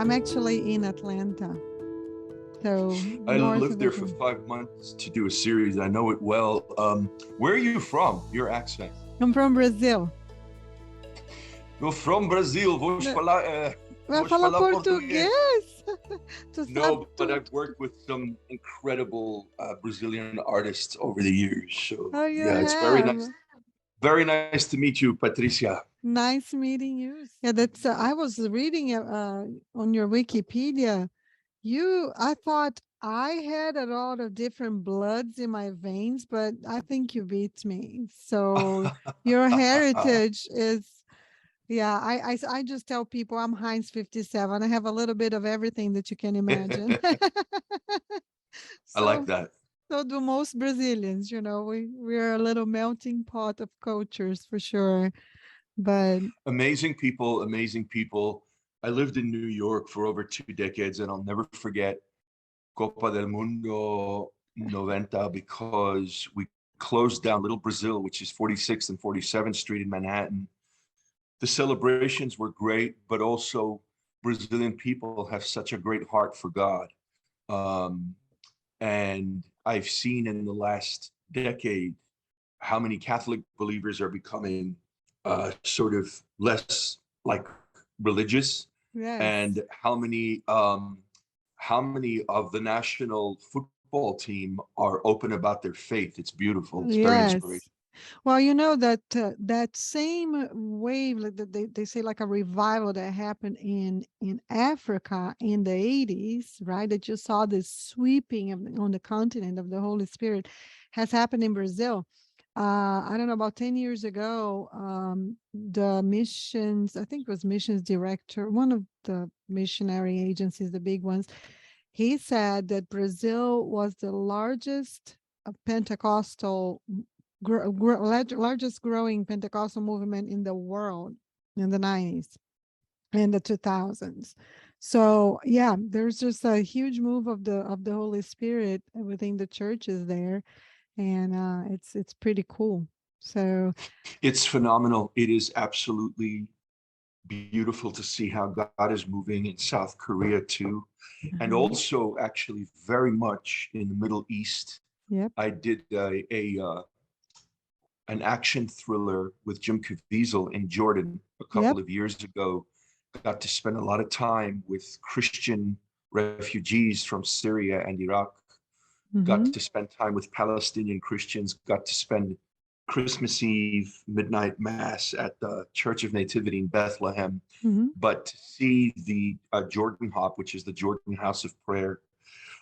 I'm actually in Atlanta. So I north lived of there for Atlanta. 5 months to do a series. I know it well. Where are you from? Your accent. I'm from Brazil. You're from Brazil. Né? Vai Vos falar falar português. português? Tu sabe No, but tudo. I've worked with some incredible Brazilian artists over the years. So Oh, you yeah, it's very nice. have. Very nice to meet you, Patricia. Nice meeting you. Yeah, that's. I was reading on your Wikipedia. I thought I had a lot of different bloods in my veins, but I think you beat me. So your heritage is, yeah. I just tell people I'm Heinz 57. I have a little bit of everything that you can imagine. I like So that. so do most Brazilians. We're a little melting pot of cultures for sure. But Amazing people, amazing people. I lived in New York for over 2 decades, and I'll never forget Copa del Mundo 90 because we closed down Little Brazil, which is 46th and 47th Street in Manhattan. The celebrations were great, but also Brazilian people have such a great heart for God. Um, and I've seen in the last decade how many Catholic believers are becoming sort of less like religious, yes, and how many of the national football team are open about their faith. It's beautiful. It's very yes. inspirational. Well, that same wave, like they say, like a revival that happened in Africa in the 80s, right? That you saw this sweeping on the continent of the Holy Spirit has happened in Brazil. I don't know, about 10 years ago, the missions, I think it was missions director, one of the missionary agencies, the big ones, he said that Brazil was the largest Pentecostal largest growing Pentecostal movement in the world in the 90s and the 2000s. So yeah, there's just a huge move of the Holy Spirit within the churches there, and it's pretty cool. So It's phenomenal. It is absolutely beautiful to see how God is moving in South Korea too, and mhm, also actually very much in the Middle East. yep, I did an action thriller with Jim Caviezel in Jordan a couple yep, of years ago. Got to spend a lot of time with Christian refugees from Syria and Iraq. Got hmm, to spend time with Palestinian Christians. Got to spend Christmas Eve midnight mass at the Church of Nativity in Bethlehem. hmm. But to see the Jordan Hop, which is the Jordan House of Prayer,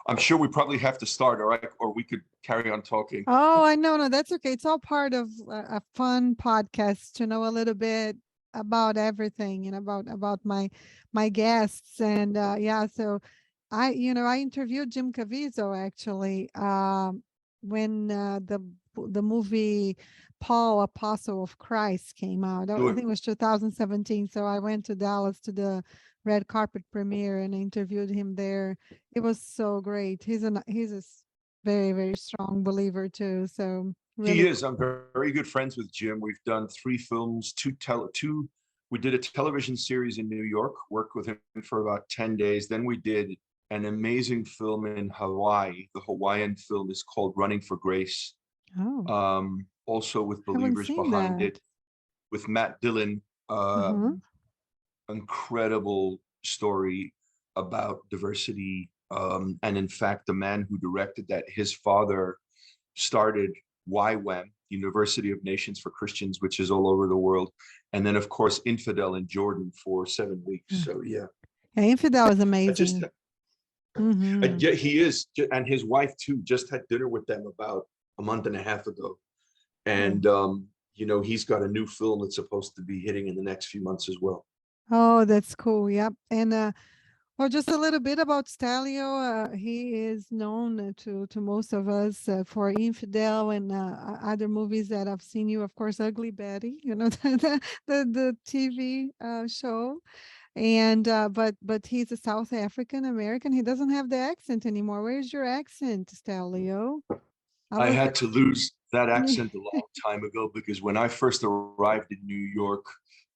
I'm sure we probably have to start, all right? Or we could carry on talking. Oh, I know. No, that's okay. It's all part of a fun podcast to know a little bit about everything and about my guests. And yeah, so I interviewed Jim Caviezel actually when the movie Paul Apostle of Christ came out. I think it was 2017. So I went to Dallas to the red carpet premiere and interviewed him there. It was so great. He's a very, very strong believer too. So He really is. I'm very good friends with Jim. We've done 3 films, two. We did a television series in New York, worked with him for about 10 days. Then we did an amazing film in Hawaii. The Hawaiian film is called Running for Grace. oh, Also with haven't believers seen behind that. it, with Matt Dillon. Uh-huh. Incredible story about diversity. And in fact, the man who directed that, his father started YWAM, University of Nations for Christians, which is all over the world. And then, of course, Infidel in Jordan for 7 weeks. Yeah. So, yeah, Yeah, Infidel is I just, amazing. Hmm. yeah, he is. And his wife, too, just had dinner with them about a month and a half ago. Oh. And, he's got a new film that's supposed to be hitting in the next few months as well. Oh, that's cool. Yep. And well, just a little bit about Stelio. He is known to most of us for Infidel and other movies that I've seen. You, of course, Ugly Betty. The TV show. And but he's a South African American. He doesn't have the accent anymore. Where's your accent, Stelio? I I was had to lose that accent a long time ago because when I first arrived in New York,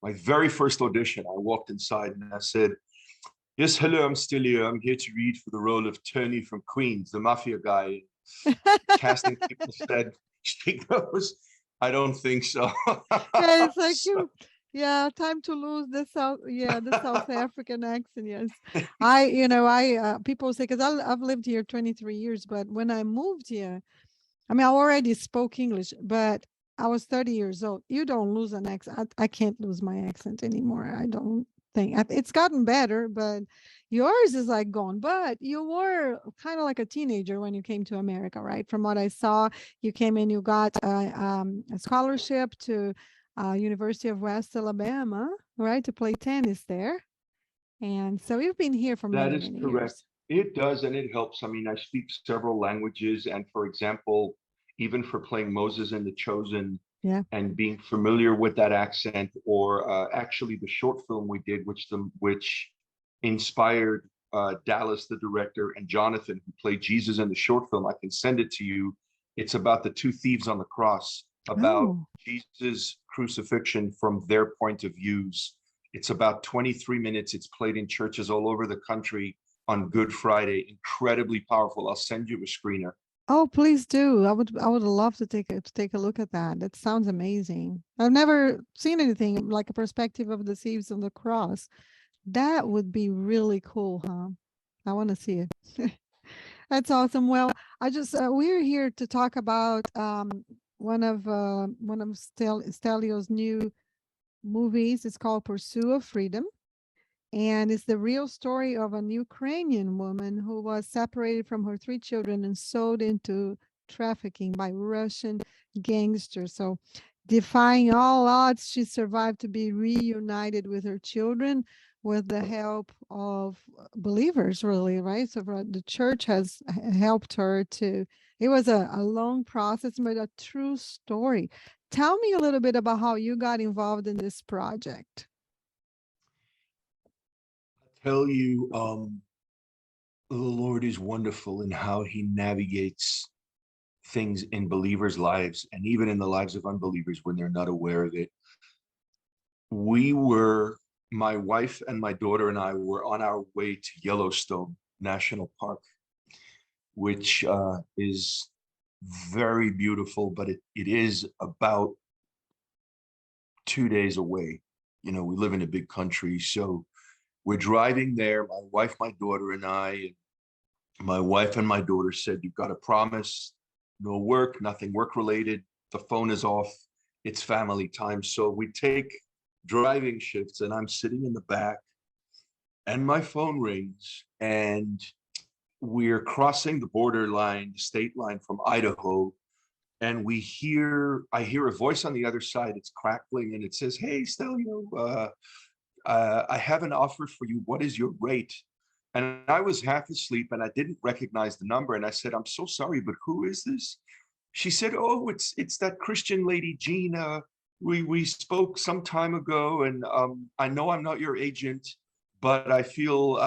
my very first audition, I walked inside and I said, Yes, hello, I'm Stelio. I'm here to read for the role of Tony from Queens, the mafia guy. Casting people said she goes. I don't think so. Yeah, it's like you. Yeah, time to lose the South African accent. Yes, people say because I've lived here 23 years, but when I moved here, I mean, I already spoke English, but I was 30 years old. You don't lose an accent. I can't lose my accent anymore. I don't think it's gotten better, but yours is like gone. But you were kind of like a teenager when you came to America, right? From what I saw, you came in, you got a scholarship to University of West Alabama, right, to play tennis there. And so you've been here for That many, is many correct. years. It does, and it helps. I mean, I speak several languages, and for example, even for playing Moses in The Chosen Yeah. and being familiar with that accent, or actually the short film we did, which inspired Dallas, the director, and Jonathan, who played Jesus in the short film. I can send it to you. It's about the two thieves on the cross, about Oh. Jesus' crucifixion from their point of views. It's about 23 minutes. It's played in churches all over the country on Good Friday. Incredibly powerful. I'll send you a screener. Oh, please do. I would love to take a look at that. That sounds amazing. I've never seen anything like a perspective of the thieves on the cross. That would be really cool, huh? I want to see it. That's awesome. Well, I just we're here to talk about one of Stelio's new movies. It's called Pursuit of Freedom. And it's the real story of an Ukrainian woman who was separated from her three children and sold into trafficking by Russian gangsters. So, defying all odds, she survived to be reunited with her children with the help of believers, really, right? So, the church has helped her to. It was a long process, but a true story. Tell me a little bit about how you got involved in this project. Tell you, the Lord is wonderful in how he navigates things in believers' lives and even in the lives of unbelievers when they're not aware of it. We were, my wife and my daughter and I were on our way to Yellowstone National Park, which is very beautiful, but it is about 2 days away. You know, we live in a big country, so we're driving there, my wife, my daughter, and I. My wife and my daughter said, "You've got to promise no work, nothing work related. The phone is off. It's family time." So we take driving shifts, and I'm sitting in the back, and my phone rings, and we're crossing the borderline, the state line from Idaho, and I hear a voice on the other side. It's crackling, and it says, "Hey, Stelio, I have an offer for you. What is your rate?" And I was half asleep and I didn't recognize the number. And I said, "I'm so sorry, but who is this?" She said, "Oh, it's that Christian lady, Gina. We spoke some time ago, and I know I'm not your agent, but I feel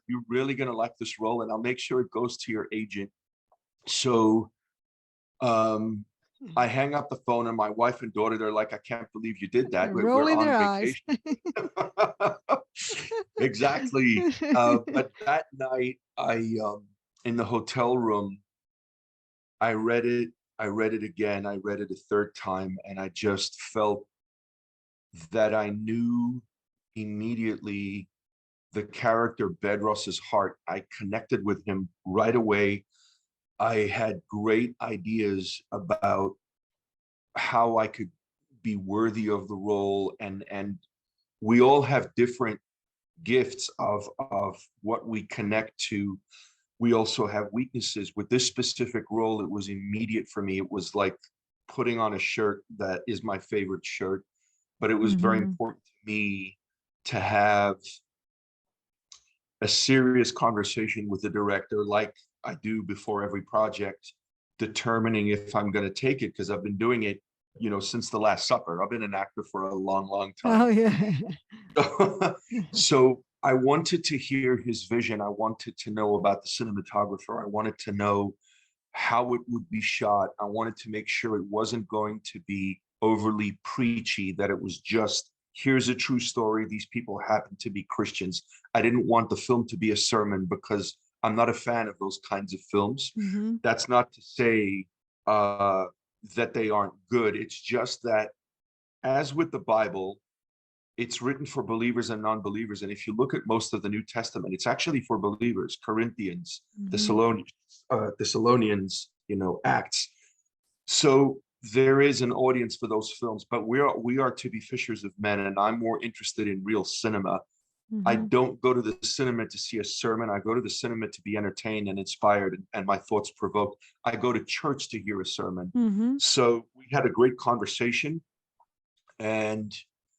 you're really gonna like this role, and I'll make sure it goes to your agent." So um, I hang up the phone, and my wife and daughter, they're like, "I can't believe you did that. We're Rolling on their eyes. vacation." Exactly. But that night, in the hotel room, I read it. I read it again. I read it a third time, and I just felt that I knew immediately the character Bedros's heart. I connected with him right away. I had great ideas about how I could be worthy of the role, and we all have different gifts of what we connect to. We also have weaknesses. With this specific role, it was immediate for me. It was like putting on a shirt that is my favorite shirt, but it was very Mhm. important to me to have a serious conversation with the director, like I do before every project, determining if I'm going to take it, because I've been doing it, since the Last Supper. I've been an actor for a long, long Oh, time. yeah. So I wanted to hear his vision. I wanted to know about the cinematographer. I wanted to know how it would be shot. I wanted to make sure it wasn't going to be overly preachy, that it was just here's a true story. These people happen to be Christians. I didn't want the film to be a sermon because I'm not a fan of those kinds of films. Mm-hmm. That's not to say that they aren't good. It's just that, as with the Bible, it's written for believers and non-believers. And if you look at most of the New Testament, it's actually for believers. Corinthians, Mm-hmm. Thessalonians, Acts. So there is an audience for those films, but we are to be fishers of men, and I'm more interested in real cinema. I Mm-hmm. don't go to the cinema to see a sermon. I go to the cinema to be entertained and inspired and my thoughts provoked. I go to church to hear a sermon. Mm-hmm. So we had a great conversation, and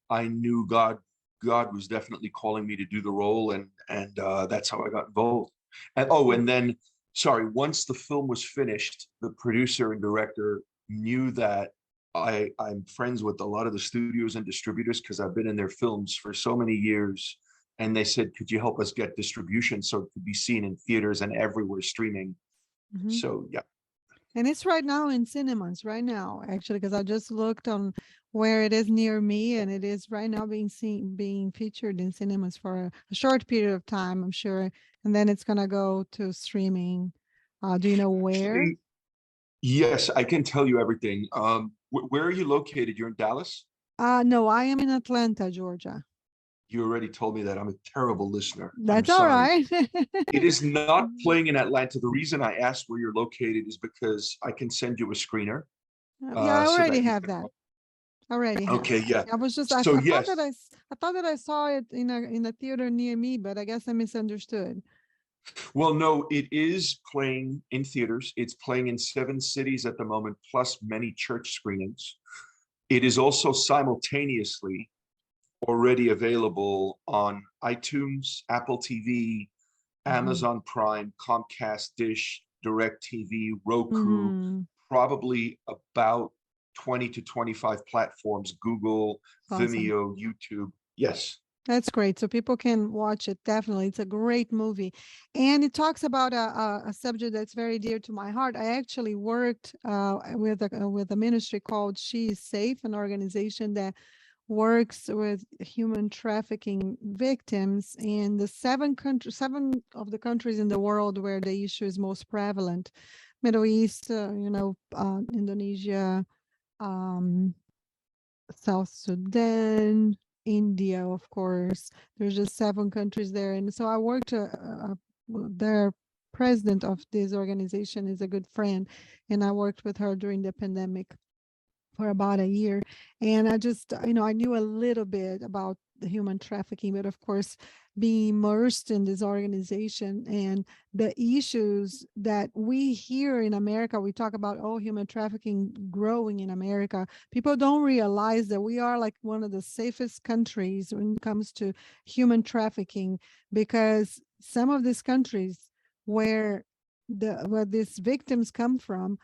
I knew God was definitely calling me to do the role, and that's how I got involved. And then, sorry, once the film was finished, the producer and director knew that I'm friends with a lot of the studios and distributors because I've been in their films for so many years. And they said, could you help us get distribution so it could be seen in theaters and everywhere streaming? Mm-hmm. So yeah. And it's right now in cinemas, right now, actually, because I just looked on where it is near me, and it is right now being featured in cinemas for a short period of time, I'm sure, and then it's gonna go to streaming. Do you know where? Actually, yes, I can tell you everything. Where are you located? You're in Dallas? No, I am in Atlanta, Georgia. You already told me that. I'm a terrible listener. I'm That's all sorry. right. It is not playing in Atlanta. The reason I asked where you're located is because I can send you a screener Yeah, I so already that you have can. that. Already have Okay, that. yeah. I was just So yes, I thought that I saw it in a theater near me, but I guess I misunderstood. well, no, it is playing in theaters. It's playing in 7 cities at the moment, plus many church screenings. It is also simultaneously already available on iTunes, Apple TV, Mhm. Amazon Prime, Comcast Dish, DirecTV, Roku, Mhm. probably about 20 to 25 platforms, Google, Awesome. Vimeo, YouTube. Yes. That's great. So people can watch it. Definitely. It's a great movie. And it talks about a subject that's very dear to my heart. I actually worked with a ministry called She is Safe, an organization that works with human trafficking victims in the seven of the countries in the world where the issue is most prevalent. Middle East, Indonesia, um, South Sudan, India, of course. There's just 7 countries there. And so I worked, their president of this organization is a good friend, and I worked with her during the pandemic for about a year. And I just, I knew a little bit about the human trafficking, but of course, being immersed in this organization and the issues that we hear in America, we talk about, oh, human trafficking growing in America. People don't realize that we are like one of the safest countries when it comes to human trafficking, because some of these countries where where these victims come from,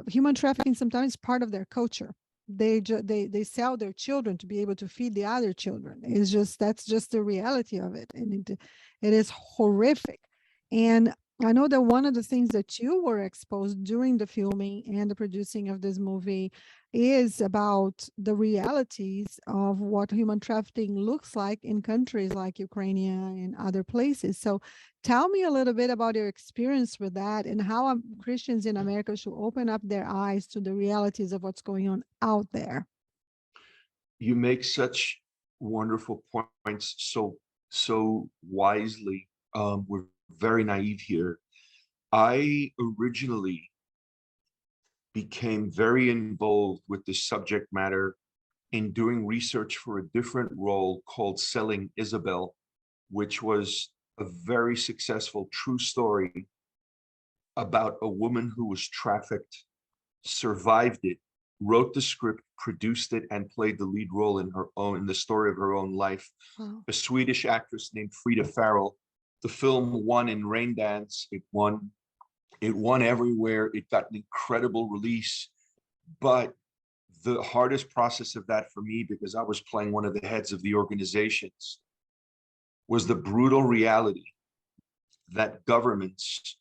human trafficking sometimes is part of their culture. They sell their children to be able to feed the other children. It's just that's just the reality of it, and it is horrific. And I know that one of the things that you were exposed during the filming and the producing of this movie is about the realities of what human trafficking looks like in countries like Ukrainian and other places. So tell me a little bit about your experience with that and how Christians in America should open up their eyes to the realities of what's going on out there. You make such wonderful points so wisely. We're very naive here. I originally became very involved with this subject matter in doing research for a different role called Selling Isabel, which was a very successful true story about a woman who was trafficked, survived it, wrote the script, produced it, and played the lead role in the story of her own life. Wow. A Swedish actress named Frida Farrell. The film won in Raindance. It won everywhere. It got an incredible release. But the hardest process of that for me, because I was playing one of the heads of the organizations, was the brutal reality that governments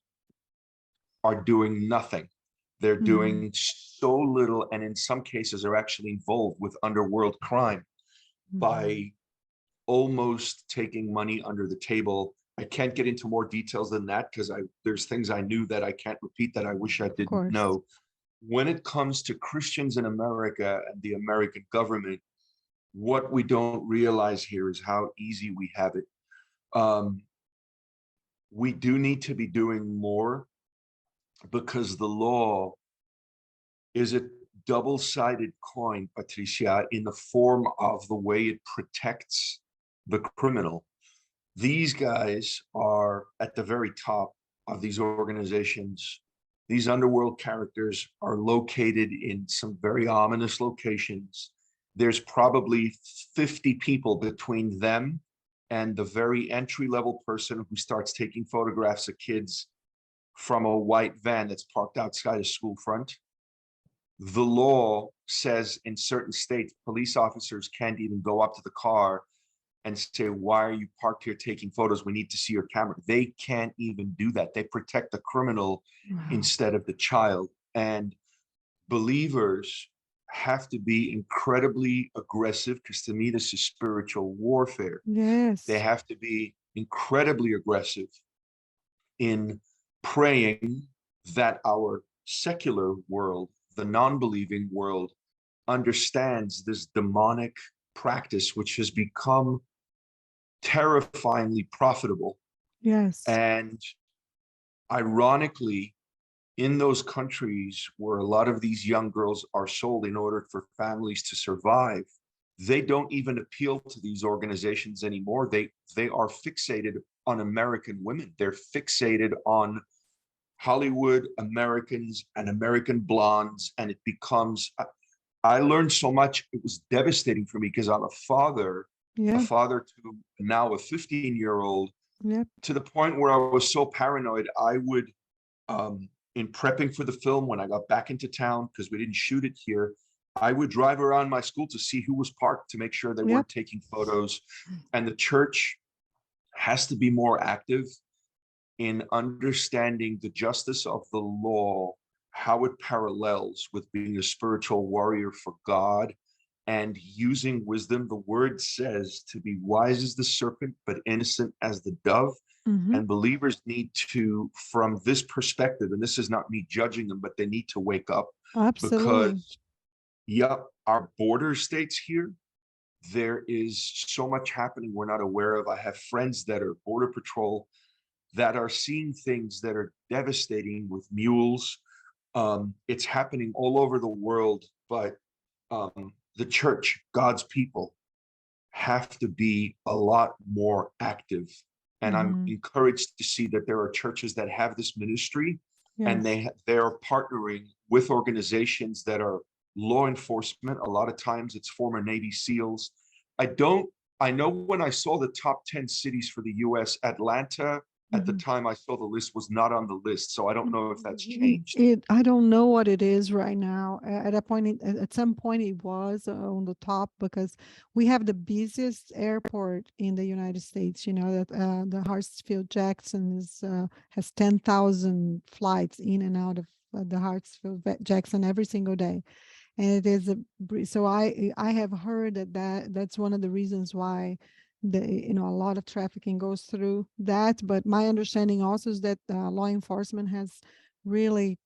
are doing nothing. They're Mm, doing so little, and in some cases are actually involved with underworld crime. by almost taking money under the table. I can't get into more details than that because there's things I knew that I can't repeat that I wish I Of didn't course. know. When it comes to Christians in America and the American government, what we don't realize here is how easy we have it. We do need to be doing more because the law is a double-sided coin, Patricia, in the form of the way it protects the criminal. These guys are at the very top of these organizations. These underworld characters are located in some very ominous locations. There's probably 50 people between them and the very entry-level person who starts taking photographs of kids from a white van that's parked outside a school front. The law says in certain states, police officers can't even go up to the car and say, why are you parked here taking photos? We need to see your camera. They can't even do that. They protect the criminal Wow. instead of the child. And believers have to be incredibly aggressive because to me, this is spiritual warfare. They Yes. have to be incredibly aggressive in praying that our secular world, the non-believing world, understands this demonic practice, which has become terrifyingly profitable. Yes. And ironically, in those countries where a lot of these young girls are sold in order for families to survive, they don't even appeal to these organizations anymore. They are fixated on American women. They're fixated on Hollywood Americans and American blondes. And it becomes, I learned so much. It was devastating for me because I'm a Yeah. father to now a 15-year-old, Yep. to the point where I was so paranoid. I would, in prepping for the film, when I got back into town, because we didn't shoot it here, I would drive around my school to see who was parked to make sure they Yep. weren't taking photos. And the church has to be more active in understanding the justice of the law, how it parallels with being a spiritual warrior for God and using wisdom. The word says to be wise as the serpent, but innocent as the dove. Mm-hmm. And believers need to, from this perspective, and this is not me judging them, but they need to wake up Absolutely. because, yeah, our border states here, there is so much happening we're not aware of. I have friends that are border patrol that are seeing things that are devastating with mules. It's happening all over the world, but the church, God's people, have to be a lot more active. And I'm Mm-hmm. encouraged to see that there are churches that have this ministry and Yes. they're partnering with organizations that are law enforcement. A lot of times it's former Navy SEALs. I don't, I know when I saw the top 10 cities for the US, Atlanta, at the Mm-hmm. time I saw the list, was not on the list. So I don't know if that's changed. I don't know what it is right now. At a point, at some point, it was on the top because we have the busiest airport in the United States. You know that the Hartsfield Jackson is has 10,000 flights in and out of the Hartsfield Jackson every single day, and it is so I have heard that's one of the reasons why a lot of trafficking goes through that. But my understanding also is that law enforcement has really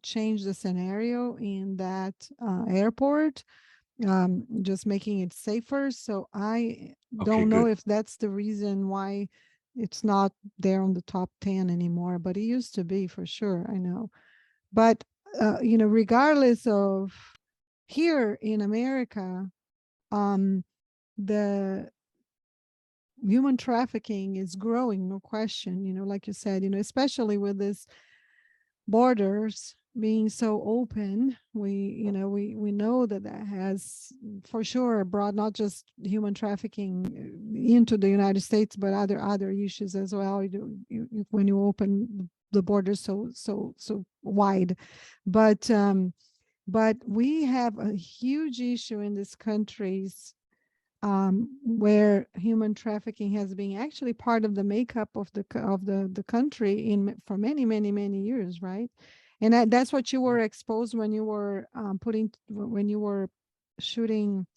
changed the scenario in that airport, just making it safer. So I Okay, don't know good. if that's the reason why it's not there on the top 10 anymore, but it used to be for sure. I know. But regardless of here in America, um, the human trafficking is growing, no question. Like you said, especially with this borders being so open, we know that has for sure brought not just human trafficking into the United States, but other issues as well. When you open the borders so wide, but we have a huge issue in these countries, where human trafficking has been actually part of the makeup of the country for many many many years, right? And that's what you were exposed when you were when you were shooting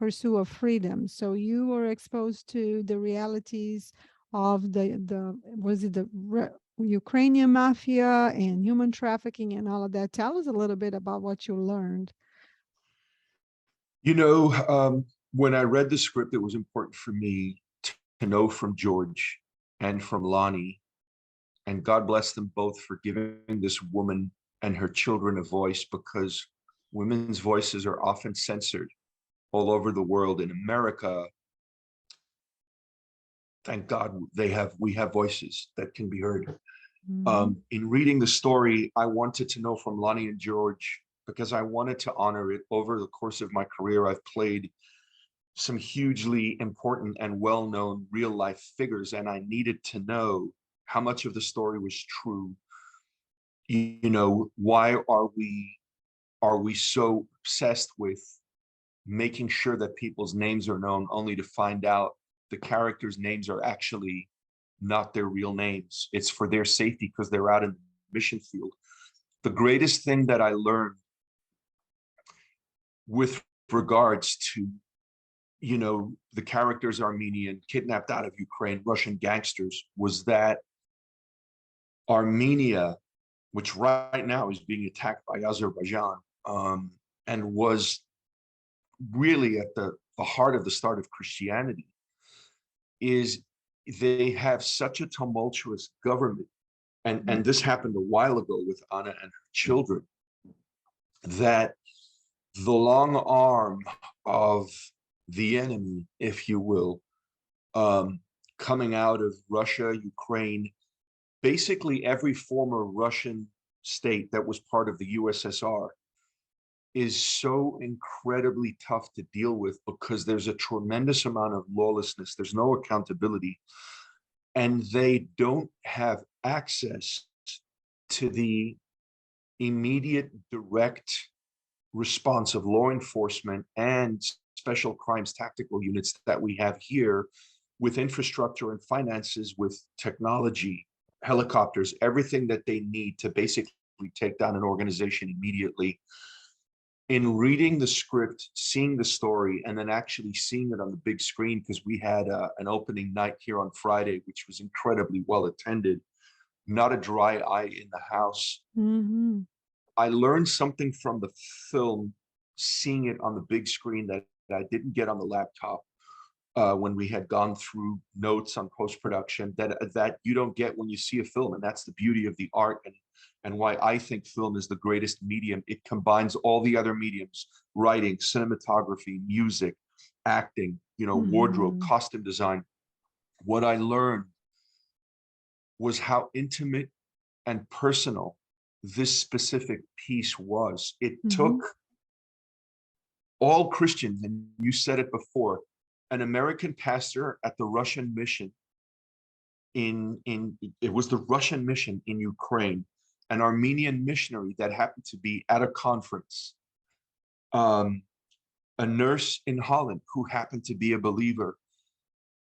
pursuit of freedom. So you were exposed to the realities of the was it the Ukrainian mafia and human trafficking and all of that. Tell us a little bit about what you learned. You know, when I read the script, it was important for me to know from George and from Lonnie, and God bless them both for giving this woman and her children a voice, because women's voices are often censored all over the world. In America, thank God we have voices that can be heard. In reading the story, I wanted to know from Lonnie and George, because I wanted to honor it. Over the course of my career, I've played some hugely important and well-known real-life figures, and I needed to know how much of the story was true. You know, why are we so obsessed with making sure that people's names are known, only to find out the characters' names are actually not their real names? It's for their safety because they're out in the mission field. The greatest thing that I learned with regards to, you know, the characters Armenian, kidnapped out of Ukraine, Russian gangsters, was that Armenia, which right now is being attacked by Azerbaijan, and was really at the heart of the start of Christianity, is they have such a tumultuous government. And this happened a while ago with Anna and her children, that the long arm of the enemy, if you will, coming out of Russia, Ukraine, basically every former Russian state that was part of the USSR, is so incredibly tough to deal with, because there's a tremendous amount of lawlessness. There's no accountability, and they don't have access to the immediate, direct response of law enforcement and special crimes tactical units that we have here, with infrastructure and finances, with technology, helicopters, everything that they need to basically take down an organization immediately. In reading the script, seeing the story, and then actually seeing it on the big screen, because we had an opening night here on Friday, which was incredibly well attended, not a dry eye in the house. I learned something from the film, seeing it on the big screen, that I didn't get on the laptop when we had gone through notes on post-production, that you don't get when you see a film. And that's the beauty of the art, and why I think film is the greatest medium. It combines all the other mediums: writing, cinematography, music, acting, you know, wardrobe, costume design. What I learned was how intimate and personal this specific piece was. It took all Christians, and you said it before, an American pastor at the Russian mission it was the Russian mission in Ukraine, an Armenian missionary that happened to be at a conference, a nurse in Holland who happened to be a believer.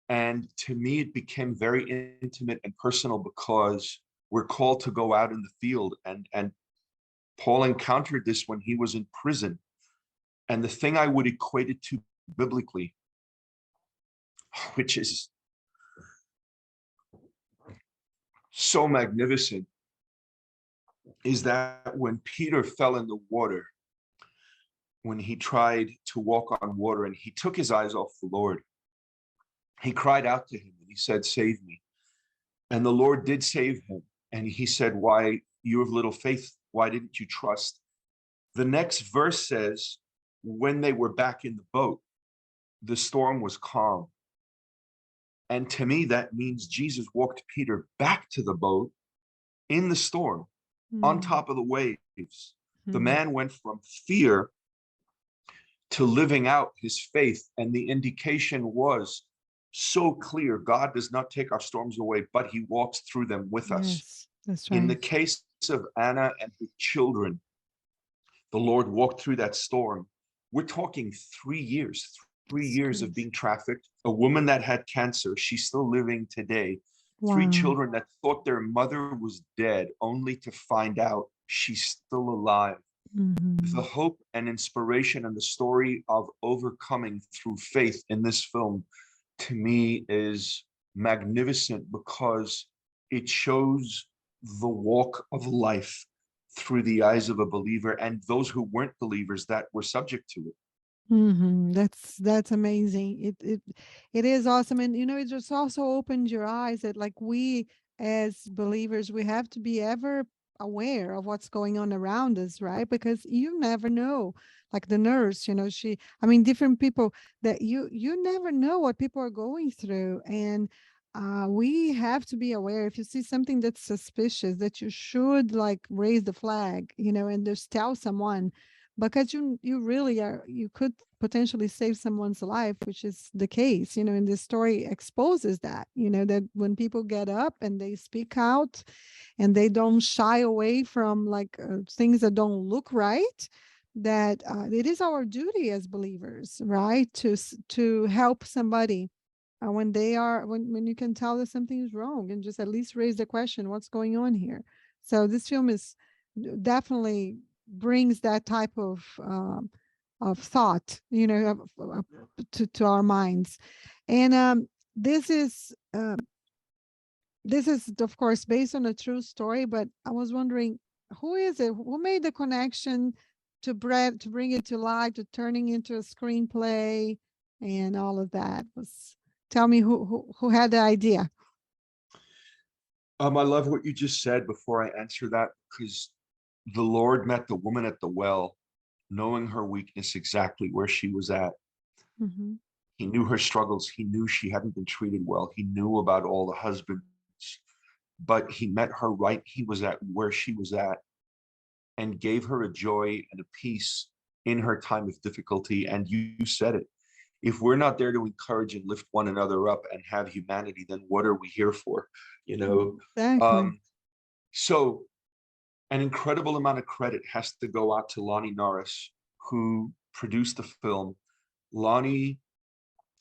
And to me, it became very intimate and personal, because we're called to go out in the field. And Paul encountered this when he was in prison. And the thing I would equate it to biblically, which is so magnificent, is that when Peter fell in the water, when he tried to walk on water and he took his eyes off the Lord, he cried out to him and he said, "Save me." And the Lord did save him. And he said, "Why, you have little faith, why didn't you trust?" The next verse says, when they were back in the boat, the storm was calm. And to me, that means Jesus walked Peter back to the boat in the storm, on top of the waves. The man went from fear to living out his faith. And the indication was so clear: God does not take our storms away, but he walks through them with us. Yes, that's right. In the case of Anna and her children, the Lord walked through that storm. We're talking 3 years, 3 years of being trafficked. A woman that had cancer, she's still living today. Wow. 3 children that thought their mother was dead, only to find out she's still alive. The Mhm. hope and inspiration and the story of overcoming through faith in this film, to me, is magnificent because it shows the walk of life through the eyes of a believer and those who weren't believers that were subject to it. That's amazing. It is awesome, and it just also opens your eyes that like we as believers, we have to be ever aware of what's going on around us, right? Because you never know. Like the nurse, I mean, different people that you never know what people are going through, and we have to be aware. If you see something that's suspicious, that you should like raise the flag, and just tell someone because you really are, you could potentially save someone's life, which is the case, and this story exposes that, that when people get up and they speak out and they don't shy away from like things that don't look right, that it is our duty as believers, right, to help somebody when they are when you can tell that something is wrong and just at least raise the question, what's going on here? So this film is definitely brings that type of thought, to our minds. And this is this is of course based on a true story, but I was wondering, who is it? Who made the connection to bring it to life, to turning into a screenplay and all of that? Was Tell me who had the idea. I love what you just said before I answer that, because the Lord met the woman at the well, knowing her weakness exactly where she was at. Hmm. He knew her struggles. He knew she hadn't been treated well. He knew about all the husbands, but he met her right. He was at where she was at and gave her a joy and a peace in her time of difficulty. And you said it. If we're not there to encourage and lift one another up and have humanity, then what are we here for? You know? Exactly. Um, so an incredible amount of credit has to go out to Lonnie Norris, who produced the film. Lonnie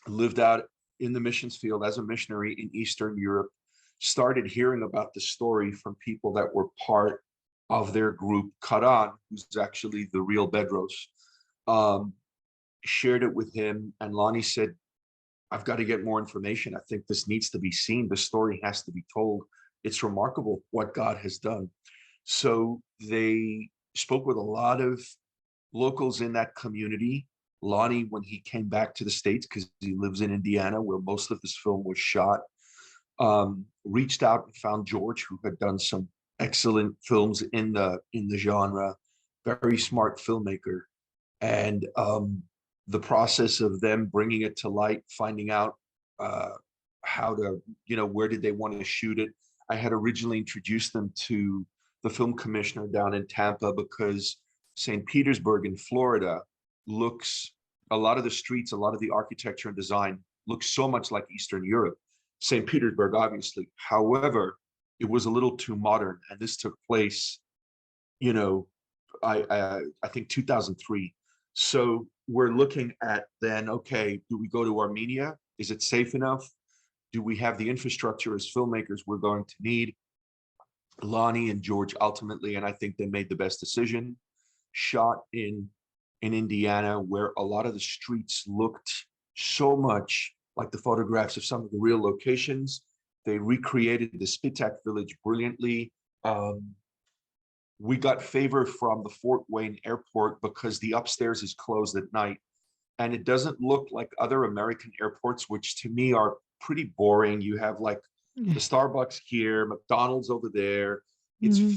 lived out in the missions field as a missionary in Eastern Europe, started hearing about the story from people that were part of their group, Karan, who's actually the real Bedros, um, shared it with him. And Lonnie said, I've got to get more information. I think this needs to be seen. The story has to be told. It's remarkable what God has done. So they spoke with a lot of locals in that community. Lonnie, when he came back to the States, because he lives in Indiana, where most of this film was shot, reached out and found George, who had done some excellent films in the genre, very smart filmmaker. And the process of them bringing it to light, finding out uh, how to, where did they want to shoot it. I had originally introduced them to the film commissioner down in Tampa because St. Petersburg in Florida looks, a lot of the streets, a lot of the architecture and design looks so much like Eastern Europe. St. Petersburg, obviously. However, it was a little too modern, and this took place, you know, I think 2003. So we're looking at then, okay, do we go to Armenia? Is it safe enough? Do we have the infrastructure as filmmakers we're going to need? Lonnie and George ultimately, and I think they made the best decision, shot in Indiana, where a lot of the streets looked so much like the photographs of some of the real locations. They recreated the Spitak village brilliantly. We got favor from the Fort Wayne airport because the upstairs is closed at night. And it doesn't look like other American airports, which to me are pretty boring. You have like the Starbucks here, McDonald's over there. Hmm.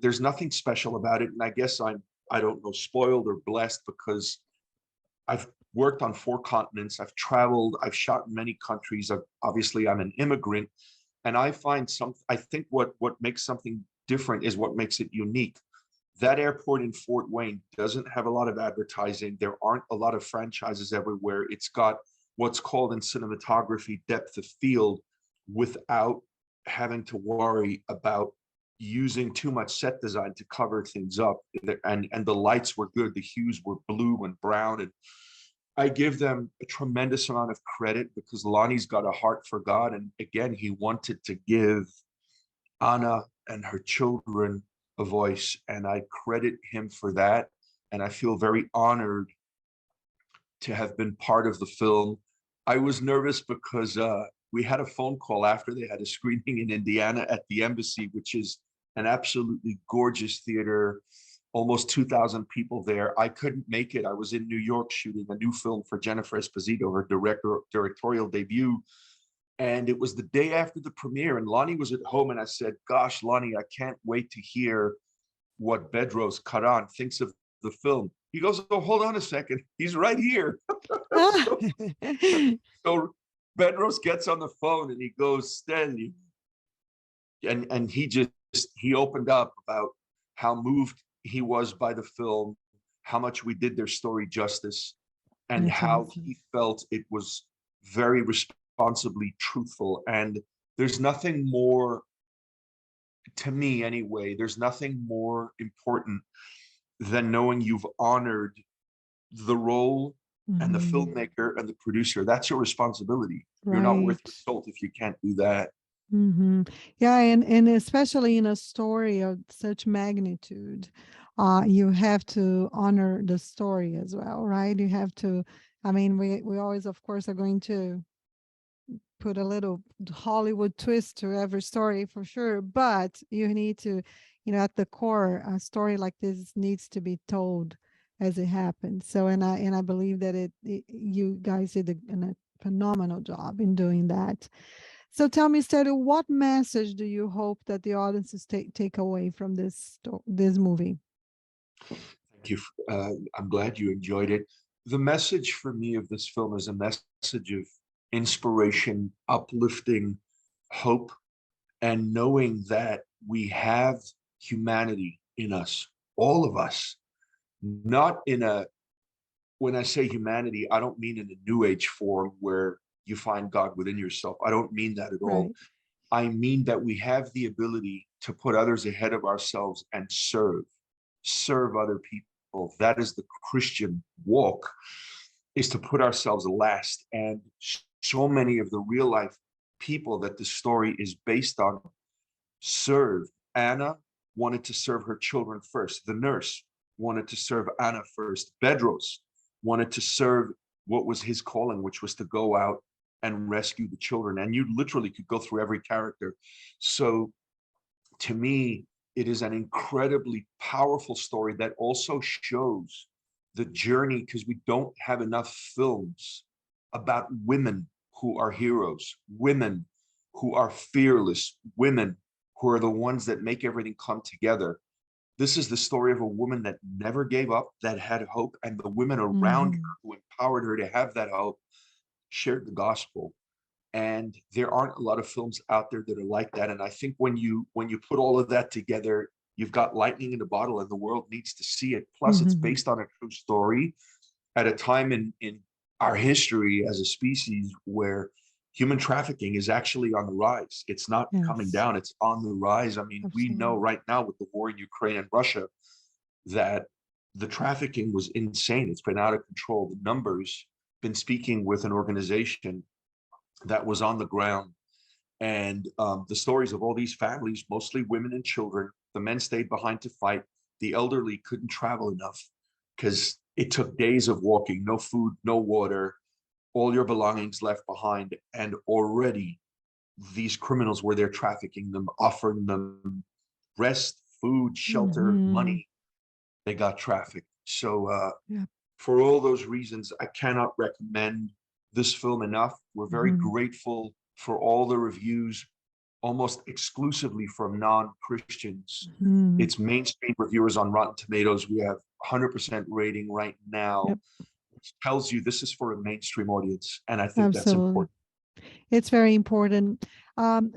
There's nothing special about it. And I guess I don't know, spoiled or blessed because I've worked on 4 continents. I've traveled, I've shot in many countries. Obviously, I'm an immigrant. And I think what makes something different is what makes it unique. That airport in Fort Wayne doesn't have a lot of advertising. There aren't a lot of franchises everywhere. It's got what's called in cinematography depth of field without having to worry about using too much set design to cover things up. And the lights were good. The hues were blue and brown. And I give them a tremendous amount of credit because Lonnie's got a heart for God. And again, he wanted to give Anna and her children a a voice, and I credit him for that. And I feel very honored to have been part of the film. I was nervous because we had a phone call after they had a screening in Indiana at the embassy, which is an absolutely gorgeous theater, almost 2,000 people there. I couldn't make it. I was in New York shooting a new film for Jennifer Esposito, her directorial debut. And it was the day after the premiere, and Lonnie was at home, and I said, gosh, Lonnie, I can't wait to hear what Bedros Karan thinks of the film. He goes, oh, hold on a second. He's right here. so, so Bedros gets on the phone and he goes, Stelio. And he opened up about how moved he was by the film, how much we did their story justice, and That's how awesome. he felt it was very responsibly truthful. And there's nothing more, to me anyway, there's nothing more important than knowing you've honored the role and the filmmaker and the producer. That's your responsibility. You're not worth Right. your salt if you can't do that. Yeah, and especially in a story of such magnitude, you have to honor the story as well, right? You have to, I mean, we always, of course, are going to put a little Hollywood twist to every story for sure, but you need to, at the core, a story like this needs to be told as it happened. So, and I believe that you guys did a phenomenal job in doing that. So tell me, Stelio, what message do you hope that the audiences take away from this movie? Thank you. I'm glad you enjoyed it. The message for me of this film is a message of inspiration, uplifting, hope, and knowing that we have humanity in us, all of us, not in a, when I say humanity, I don't mean in a new age form where you find God within yourself. I don't mean that at all. Right. I mean that we have the ability to put others ahead of ourselves and serve other people. That is the Christian walk, is to put ourselves last. And so many of the real life people that the story is based on served. Anna wanted to serve her children first. The nurse wanted to serve Anna first. Bedros wanted to serve what was his calling, which was to go out and rescue the children. And you literally could go through every character. So to me, it is an incredibly powerful story that also shows the journey, because we don't have enough films about women who are heroes, women who are fearless, women who are the ones that make everything come together. This is the story of a woman that never gave up, that had hope, and the women around her Mm-hmm. who empowered her to have that hope shared the gospel. And there aren't a lot of films out there that are like that. And I think when you put all of that together, you've got lightning in a bottle, and the world needs to see it. Plus, it's Mm-hmm. based on a true story at a time in our history as a species where human trafficking is actually on the rise. It's not coming Yes, down, it's on the rise. I mean, we know absolutely. right now with the war in Ukraine and Russia that the trafficking was insane. It's been out of control. The numbers, been speaking with an organization that was on the ground, and the stories of all these families, mostly women and children. The men stayed behind to fight. The elderly couldn't travel enough because it took days of walking, no food, no water, all your belongings left behind. And already these criminals were there trafficking them, offering them rest, food, shelter, Mm-hmm. money. They got trafficked. So Yeah. for all those reasons, I cannot recommend this film enough. We're very Mm-hmm. grateful for all the reviews, almost exclusively from non-Christians. Mm-hmm. It's mainstream reviewers on Rotten Tomatoes. We have 100% rating right now, Yep. which tells you this is for a mainstream audience. And I think that's Absolutely. important. It's very important.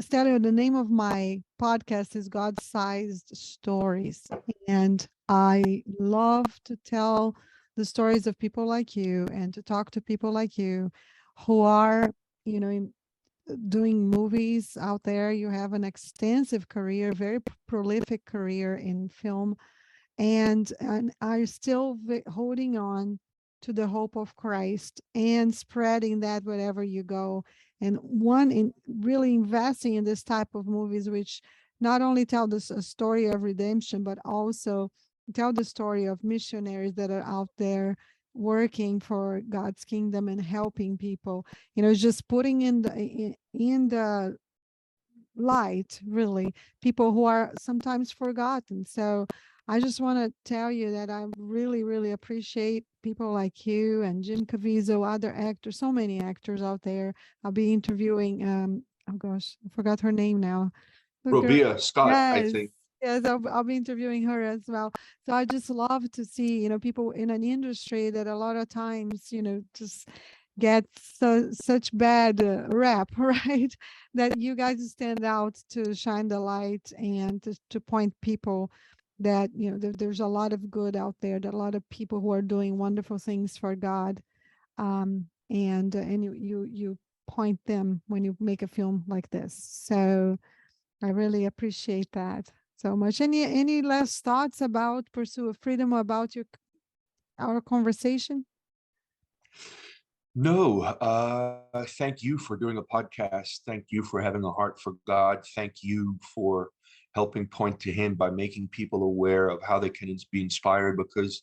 Stelio, the name of my podcast is God-Sized Stories. And I love to tell the stories of people like you and to talk to people like you who are, doing movies out there. You have an extensive career, very prolific career in film, and are still holding on to the hope of Christ and spreading that wherever you go. And one in really investing in this type of movies, which not only tell this a story of redemption, but also tell the story of missionaries that are out there working for God's kingdom and helping people. Just putting in the light, really, people who are sometimes forgotten. So I just want to tell you that I really, really appreciate people like you and Jim Caviezel, other actors, so many actors out there. I'll be interviewing, oh gosh, I forgot her name now. The girl. Robia Scott, I Yes. think. Yes, I'll be interviewing her as well. So I just love to see, people in an industry that a lot of times, just get such bad rap, right? That you guys stand out to shine the light and to point people that, there's a lot of good out there, that a lot of people who are doing wonderful things for God. And you point them when you make a film like this. So I really appreciate that so much. Any last thoughts about Pursue of Freedom, or about our conversation? No, thank you for doing a podcast. Thank you for having a heart for God. Thank you for helping point to Him by making people aware of how they can be inspired, because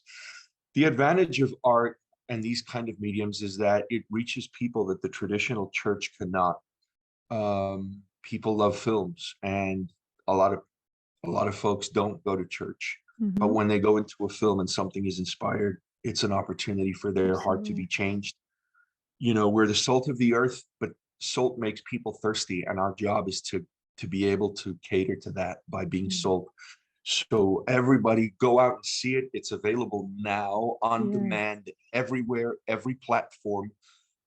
the advantage of art and these kind of mediums is that it reaches people that the traditional church cannot. People love films, and a lot of folks don't go to church. But Mm-hmm. when they go into a film and something is inspired, it's an opportunity for their heart to Absolutely. be changed. We're the salt of the earth, but salt makes people thirsty, and our job is to be able to cater to that by being Mm. salt. So everybody go out and see it. It's available now on Yes. demand everywhere, every platform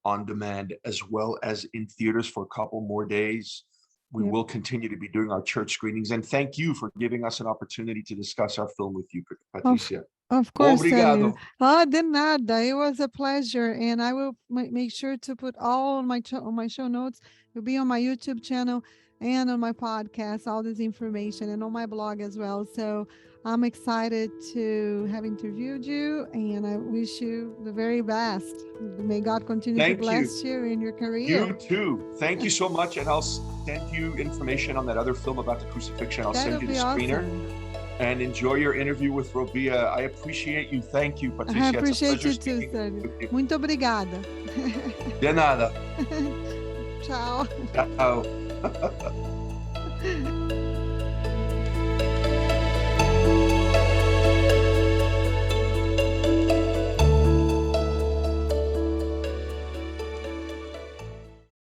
on demand, as well as in theaters for a couple more days. We Yep. will continue to be doing our church screenings, and thank you for giving us an opportunity to discuss our film with you, Of Patricia. of course, Stelio. Obrigado. De nada. It was a pleasure, and I will make sure to put all on my show notes. It'll be on my YouTube channel and on my podcast, all this information, and on my blog as well. So I'm excited to have interviewed you, and I wish you the very best. May God continue to Thank you. bless you in your You career. too. Thank you so much. And I'll send you information on that other film about the crucifixion. I'll That'll send you the be screener. awesome. And enjoy your interview with Robia. I appreciate you. Thank you, I Patricia. It's a appreciate pleasure you too, speaking Stelio. with you. Muito obrigada. De nada. Ciao. Ciao.